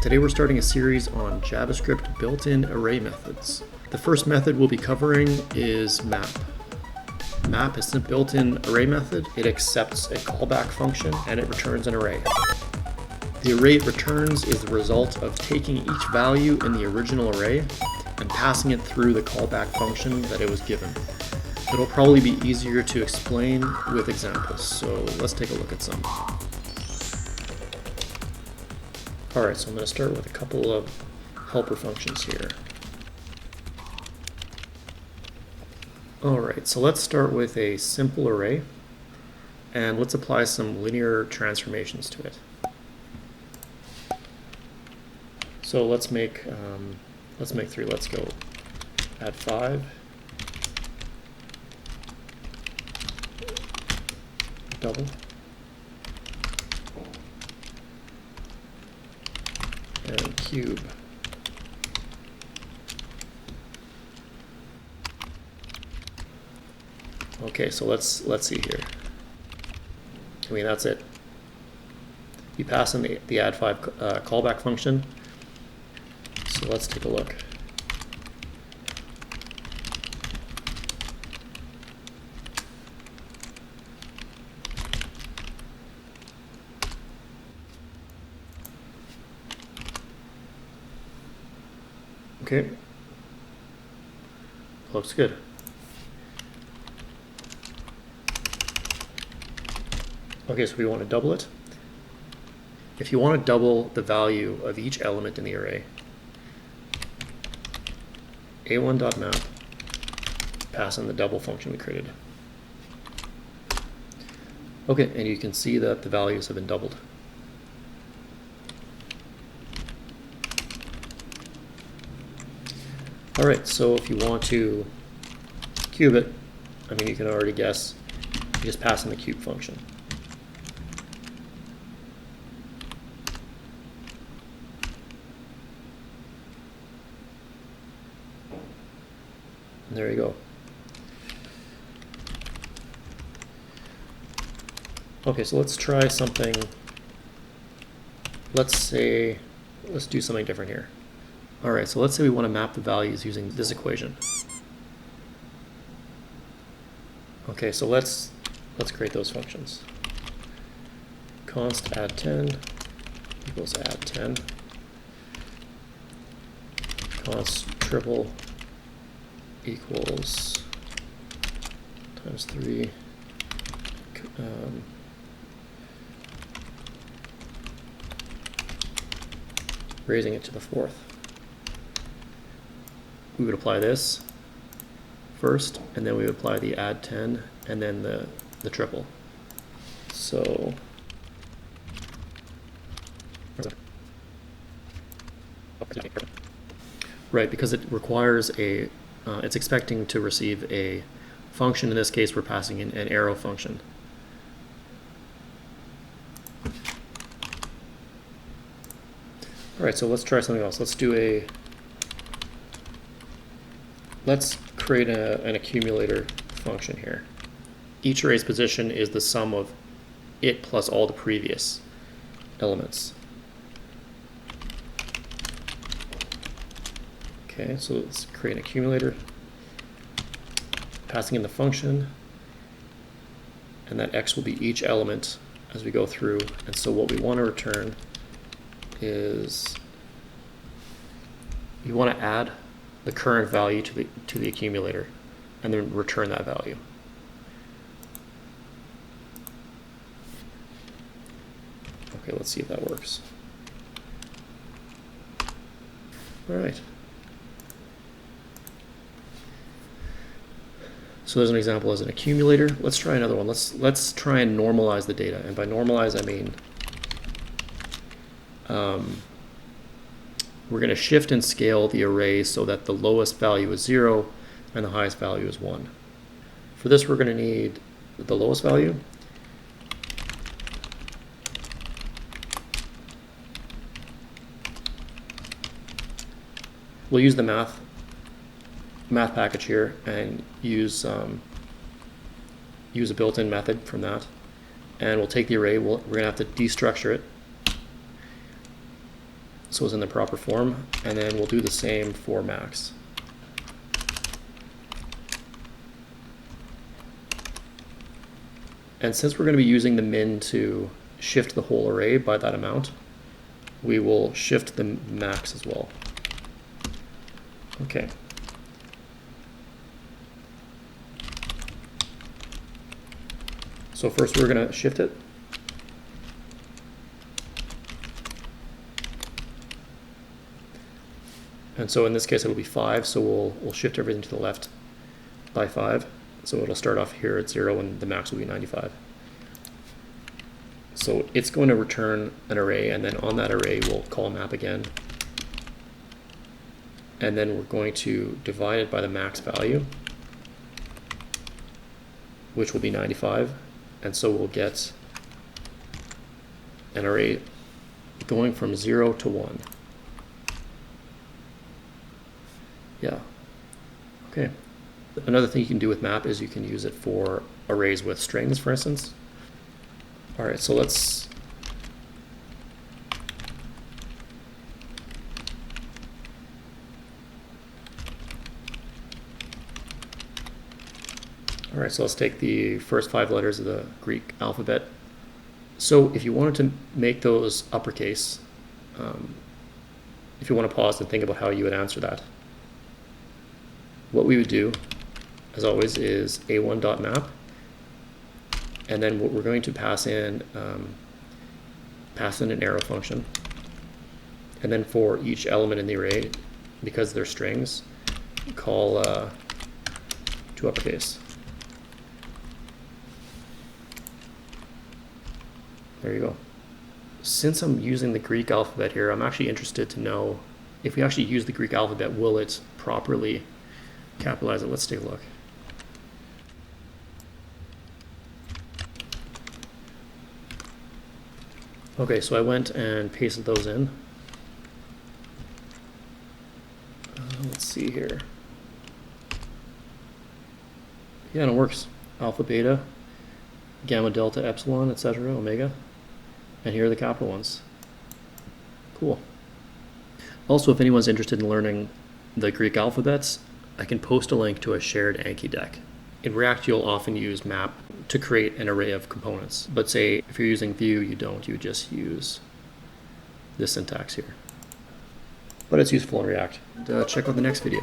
Today we're starting a series on JavaScript built-in array methods. The first method we'll be covering is map. Map is a built-in array method. It accepts a callback function and it returns an array. The array it returns is the result of taking each value in the original array and passing it through the callback function that it was given. It'll probably be easier to explain with examples, so let's take a look at some. Alright, so I'm going to start with a couple of helper functions here. Alright, so let's start with a simple array, and let's apply some linear transformations to it. So let's make 3. Let's go add 5, double, and cube. Okay, so let's see here. I mean, that's it. You pass in the add 5 callback function. So let's take a look. Okay, looks good. Okay, so we want to double it. If you want to double the value of each element in the array, a1.map, pass in the double function we created. Okay, and you can see that the values have been doubled. Alright, so if you want to cube it, I mean, you can already guess, you just pass in the cube function. And there you go. Okay, so let's try something. Let's do something different here. Alright, so let's say we want to map the values using this equation. Okay, so let's create those functions. Const add 10 equals add 10. Const triple equals times 3. Raising it to the 4th. We would apply this first, and then we would apply the add 10, and then the triple. So right, because it requires it's expecting to receive a function. In this case, we're passing in an arrow function. All right, so let's try something else. Let's create an accumulator function here. Each array's position is the sum of it plus all the previous elements. Okay, so let's create an accumulator, passing in the function, and that x will be each element as we go through. And so what we want to return is you want to add the current value to the accumulator and then return that value. Okay, let's see if that works. All right. So there's an example as an accumulator. Let's try another one. Let's try and normalize the data. And by normalize, I mean we're going to shift and scale the array so that the lowest value is 0 and the highest value is 1. For this, we're going to need the lowest value. We'll use the math package here and use a built-in method from that. And we'll take the array, we're going to have to destructure it. so it's in the proper form, and then we'll do the same for max. And since we're going to be using the min to shift the whole array by that amount, we will shift the max as well. Okay. So first we're going to shift it. And so in this case it'll be 5, so we'll shift everything to the left by 5. So it'll start off here at 0 and the max will be 95. So it's going to return an array, and then on that array we'll call map again. And then we're going to divide it by the max value, which will be 95. And so we'll get an array going from 0 to 1. Yeah. Okay. Another thing you can do with map is you can use it for arrays with strings, for instance. All right, so let's take the first 5 letters of the Greek alphabet. So if you wanted to make those uppercase, if you want to pause and think about how you would answer that, what we would do, as always, is a1.map, and then what we're going to pass in an arrow function, and then for each element in the array, because they're strings, call to uppercase. There you go. Since I'm using the Greek alphabet here, I'm actually interested to know if we actually use the Greek alphabet, will it properly capitalize it? Let's take a look. Okay, so I went and pasted those in. Let's see here. Yeah, and it works. Alpha, beta, gamma, delta, epsilon, etc., omega. And here are the capital ones. Cool. Also, if anyone's interested in learning the Greek alphabets, I can post a link to a shared Anki deck. In React, you'll often use map to create an array of components. But say, if you're using view, you don't. You just use this syntax here. But it's useful in React. And, check out the next video.